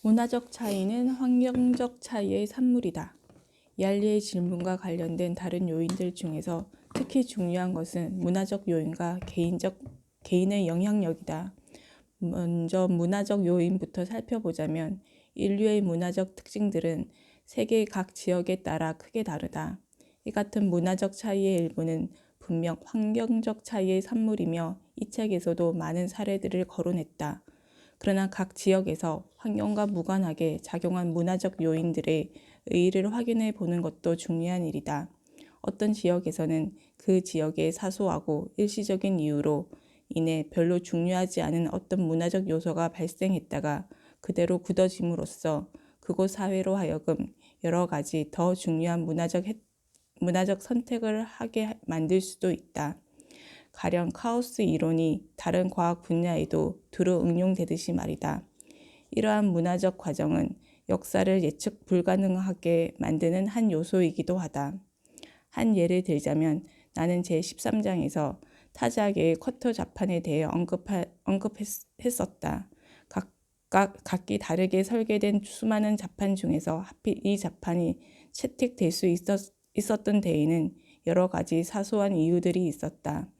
문화적 차이는 환경적 차이의 산물이다. 얄리의 질문과 관련된 다른 요인들 중에서 특히 중요한 것은 문화적 요인과 개인의 영향력이다. 먼저 문화적 요인부터 살펴보자면 인류의 문화적 특징들은 세계 각 지역에 따라 크게 다르다. 이 같은 문화적 차이의 일부는 분명 환경적 차이의 산물이며 이 책에서도 많은 사례들을 거론했다. 그러나 각 지역에서 환경과 무관하게 작용한 문화적 요인들의 의의를 확인해 보는 것도 중요한 일이다. 어떤 지역에서는 그 지역의 사소하고 일시적인 이유로 인해 별로 중요하지 않은 어떤 문화적 요소가 발생했다가 그대로 굳어짐으로써 그곳 사회로 하여금 여러 가지 더 중요한 문화적 선택을 하게 만들 수도 있다. 가령 카오스 이론이 다른 과학 분야에도 두루 응용되듯이 말이다. 이러한 문화적 과정은 역사를 예측 불가능하게 만드는 한 요소이기도 하다. 한 예를 들자면 나는 제13장에서 타자계의 쿼터 자판에 대해 언급했었다. 각기 다르게 설계된 수많은 자판 중에서 하필 이 자판이 채택될 수 있었던 데에는 여러 가지 사소한 이유들이 있었다.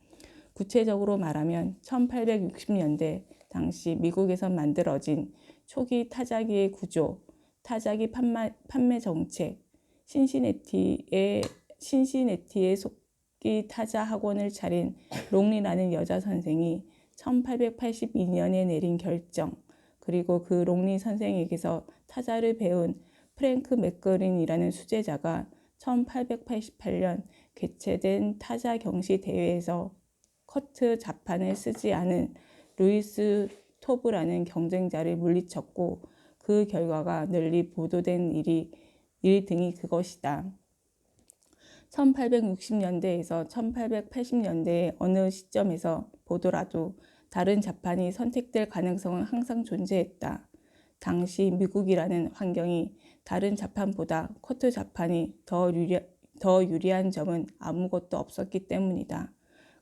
구체적으로 말하면 1860년대 당시 미국에서 만들어진 초기 타자기의 구조, 타자기 판매 정책, 신시내티의 속기 타자 학원을 차린 롱리라는 여자 선생이 1882년에 내린 결정, 그리고 그 롱리 선생에게서 타자를 배운 프랭크 맥거린이라는 수제자가 1888년 개최된 타자 경시 대회에서 커트 자판을 쓰지 않은 루이스 토브라는 경쟁자를 물리쳤고 그 결과가 널리 보도된 일 등이 그것이다. 1860년대에서 1880년대의 어느 시점에서 보더라도 다른 자판이 선택될 가능성은 항상 존재했다. 당시 미국이라는 환경이 다른 자판보다 커트 자판이 더 유리한 점은 아무것도 없었기 때문이다.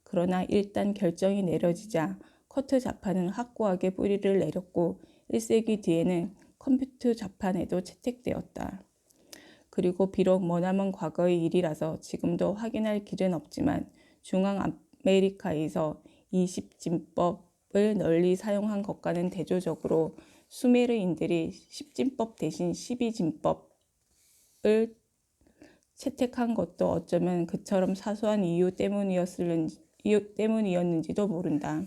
그러나 일단 결정이 내려지자 커트 자판은 확고하게 뿌리를 내렸고 1세기 뒤에는 컴퓨터 자판에도 채택되었다. 그리고 비록 머나먼 과거의 일이라서 지금도 확인할 길은 없지만 중앙아메리카에서 20진법을 널리 사용한 것과는 대조적으로 수메르인들이 10진법 대신 12진법을 채택한 것도 어쩌면 그처럼 사소한 이유 때문이었는지도 모른다.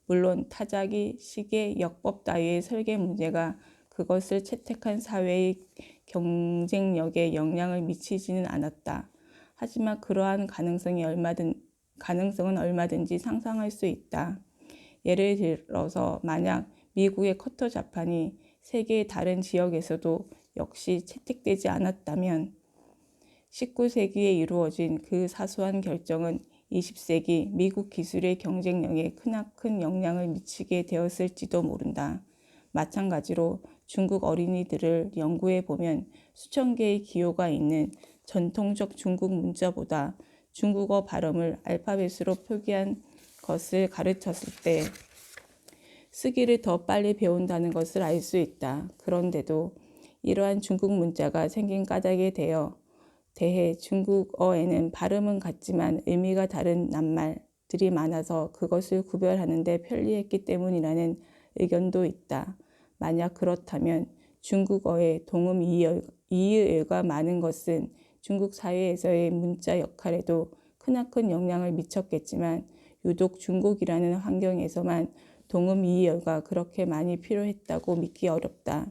물론 타자기, 시계, 역법 따위의 설계 문제가 그것을 채택한 사회의 경쟁력에 영향을 미치지는 않았다. 하지만 그러한 가능성은 얼마든지 상상할 수 있다. 예를 들어서 만약 미국의 커터 자판이 세계의 다른 지역에서도 역시 채택되지 않았다면 19세기에 이루어진 그 사소한 결정은 20세기 미국 기술의 경쟁력에 크나큰 영향을 미치게 되었을지도 모른다. 마찬가지로 중국 어린이들을 연구해 보면 수천 개의 기호가 있는 전통적 중국 문자보다 중국어 발음을 알파벳으로 표기한 것을 가르쳤을 때 쓰기를 더 빨리 배운다는 것을 알 수 있다. 그런데도 이러한 중국 문자가 생긴 까닭에 대해 중국어에는 발음은 같지만 의미가 다른 낱말들이 많아서 그것을 구별하는 데 편리했기 때문이라는 의견도 있다. 만약 그렇다면 중국어의 동음 이의어가 많은 것은 중국 사회에서의 문자 역할에도 크나큰 영향을 미쳤겠지만 유독 중국이라는 환경에서만 동음 이의어가 그렇게 많이 필요했다고 믿기 어렵다.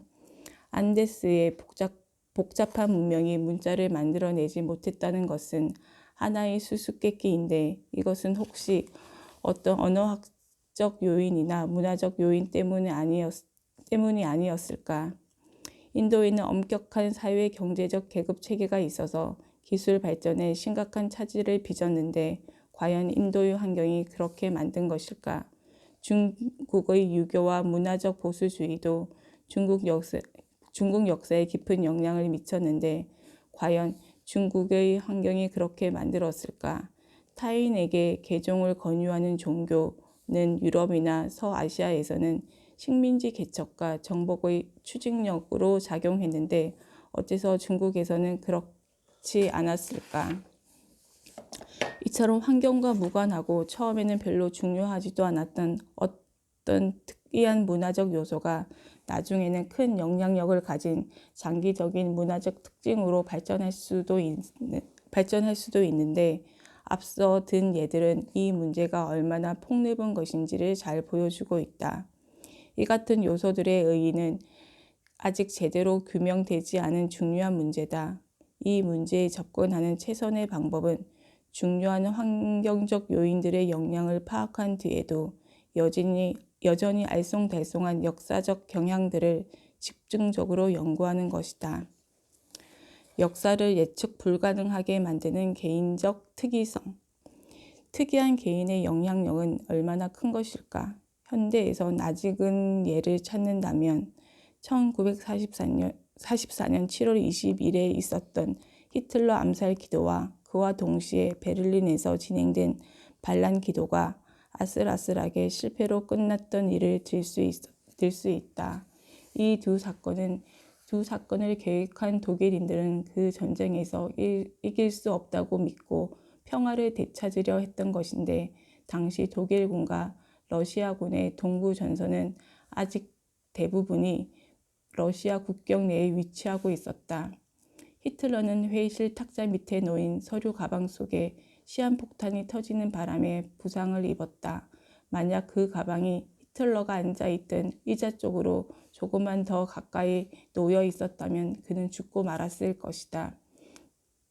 안데스의 복잡한 문명이 문자를 만들어내지 못했다는 것은 하나의 수수께끼인데 이것은 혹시 어떤 언어학적 요인이나 문화적 요인 때문이 아니었을까? 인도에는 엄격한 사회 경제적 계급 체계가 있어서 기술 발전에 심각한 차질을 빚었는데 과연 인도의 환경이 그렇게 만든 것일까? 중국의 유교와 문화적 보수주의도 중국 역사에 깊은 영향을 미쳤는데 과연 중국의 환경이 그렇게 만들었을까? 타인에게 개종을 권유하는 종교는 유럽이나 서아시아에서는 식민지 개척과 정복의 추진력으로 작용했는데 어째서 중국에서는 그렇지 않았을까? 이처럼 환경과 무관하고 처음에는 별로 중요하지도 않았던 어떤 특이한 문화적 요소가 나중에는 큰 영향력을 가진 장기적인 문화적 특징으로 발전할 수도 있는데 앞서 든 예들은 이 문제가 얼마나 폭넓은 것인지를 잘 보여주고 있다. 이 같은 요소들의 의의는 아직 제대로 규명되지 않은 중요한 문제다. 이 문제에 접근하는 최선의 방법은 중요한 환경적 요인들의 영향을 파악한 뒤에도 여전히 알쏭달쏭한 역사적 경향들을 집중적으로 연구하는 것이다. 역사를 예측 불가능하게 만드는 개인적 특이성. 특이한 개인의 영향력은 얼마나 큰 것일까? 현대에서 낯익은 예를 찾는다면 1944년 7월 20일에 있었던 히틀러 암살 기도와 그와 동시에 베를린에서 진행된 반란 기도가 아슬아슬하게 실패로 끝났던 일을 들 수 있다. 이 두 사건을 계획한 독일인들은 그 전쟁에서 이길 수 없다고 믿고 평화를 되찾으려 했던 것인데 당시 독일군과 러시아군의 동부 전선은 아직 대부분이 러시아 국경 내에 위치하고 있었다. 히틀러는 회의실 탁자 밑에 놓인 서류 가방 속에 시한폭탄이 터지는 바람에 부상을 입었다. 만약 그 가방이 히틀러가 앉아있던 의자 쪽으로 조금만 더 가까이 놓여 있었다면 그는 죽고 말았을 것이다.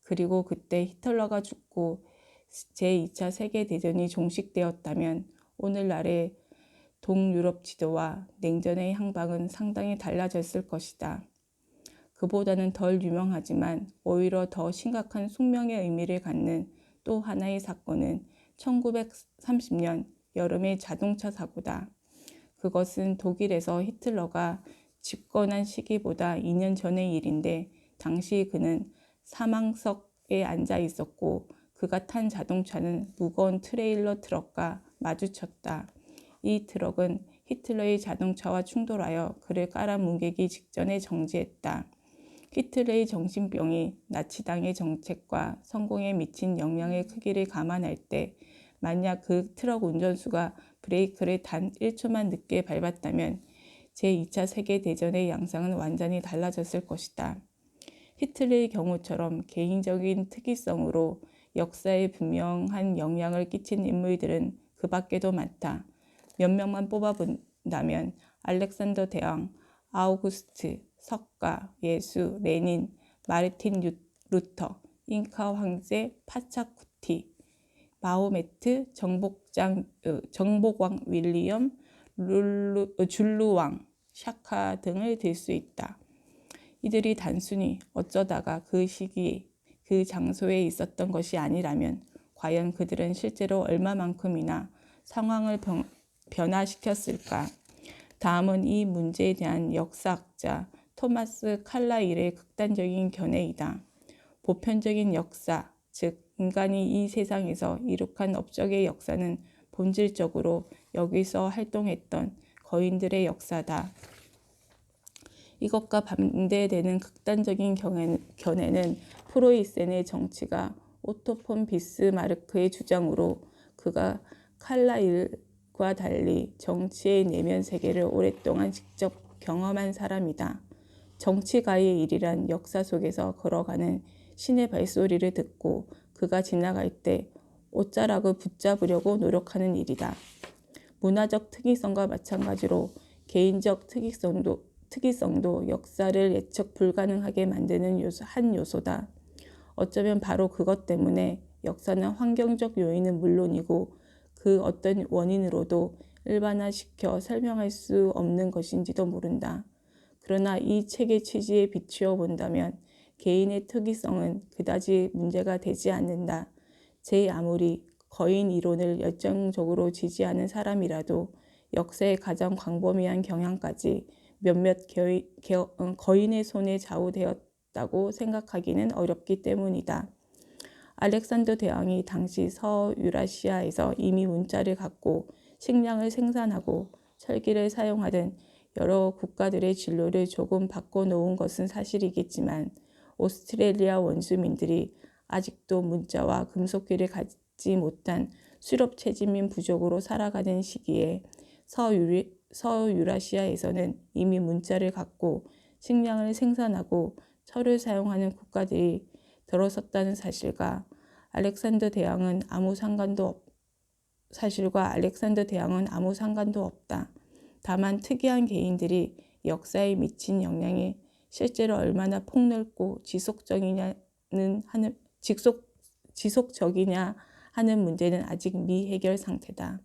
그리고 그때 히틀러가 죽고 제2차 세계대전이 종식되었다면 오늘날의 동유럽 지도와 냉전의 향방은 상당히 달라졌을 것이다. 그보다는 덜 유명하지만 오히려 더 심각한 숙명의 의미를 갖는 또 하나의 사건은 1930년 여름의 자동차 사고다. 그것은 독일에서 히틀러가 집권한 시기보다 2년 전의 일인데 당시 그는 사망석에 앉아 있었고 그가 탄 자동차는 무거운 트레일러 트럭과 마주쳤다. 이 트럭은 히틀러의 자동차와 충돌하여 그를 깔아뭉개기 직전에 정지했다. 히틀러의 정신병이 나치당의 정책과 성공에 미친 영향의 크기를 감안할 때 만약 그 트럭 운전수가 브레이크를 단 1초만 늦게 밟았다면 제2차 세계대전의 양상은 완전히 달라졌을 것이다. 히틀러의 경우처럼 개인적인 특이성으로 역사에 분명한 영향을 끼친 인물들은 그 밖에도 많다. 몇 명만 뽑아본다면 알렉산더 대왕, 아우구스트, 석가, 예수, 레닌, 마르틴 루터, 잉카 황제, 파차쿠티, 마호메트, 정복왕 윌리엄, 줄루왕, 샤카 등을 들 수 있다. 이들이 단순히 어쩌다가 그 시기에 그 장소에 있었던 것이 아니라면 과연 그들은 실제로 얼마만큼이나 상황을 변화시켰을까? 다음은 이 문제에 대한 역사학자 토마스 칼라일의 극단적인 견해이다. 보편적인 역사, 즉 인간이 이 세상에서 이룩한 업적의 역사는 본질적으로 여기서 활동했던 거인들의 역사다. 이것과 반대되는 극단적인 견해는 프로이센의 정치가 오토 폰 비스마르크의 주장으로 그가 칼라일과 달리 정치의 내면 세계를 오랫동안 직접 경험한 사람이다. 정치가의 일이란 역사 속에서 걸어가는 신의 발소리를 듣고 그가 지나갈 때 옷자락을 붙잡으려고 노력하는 일이다. 문화적 특이성과 마찬가지로 개인적 특이성도 역사를 예측 불가능하게 만드는 한 요소다. 어쩌면 바로 그것 때문에 역사는 환경적 요인은 물론이고 그 어떤 원인으로도 일반화시켜 설명할 수 없는 것인지도 모른다. 그러나 이 책의 취지에 비추어 본다면 개인의 특이성은 그다지 문제가 되지 않는다. 제 아무리 거인 이론을 열정적으로 지지하는 사람이라도 역사의 가장 광범위한 경향까지 몇몇 거인의 손에 좌우되었다고 생각하기는 어렵기 때문이다. 알렉산더 대왕이 당시 서유라시아에서 이미 문자를 갖고 식량을 생산하고 철기를 사용하던 여러 국가들의 진로를 조금 바꿔놓은 것은 사실이겠지만 오스트레일리아 원주민들이 아직도 문자와 금속기를 갖지 못한 수렵체질민 부족으로 살아가는 시기에 서유라시아에서는 이미 문자를 갖고 식량을 생산하고 철을 사용하는 국가들이 들어섰다는 사실과 알렉산더 대왕은 아무 상관도 없다. 다만 특이한 개인들이 역사에 미친 영향이 실제로 얼마나 폭넓고 지속적이냐 하는 문제는 아직 미해결 상태다.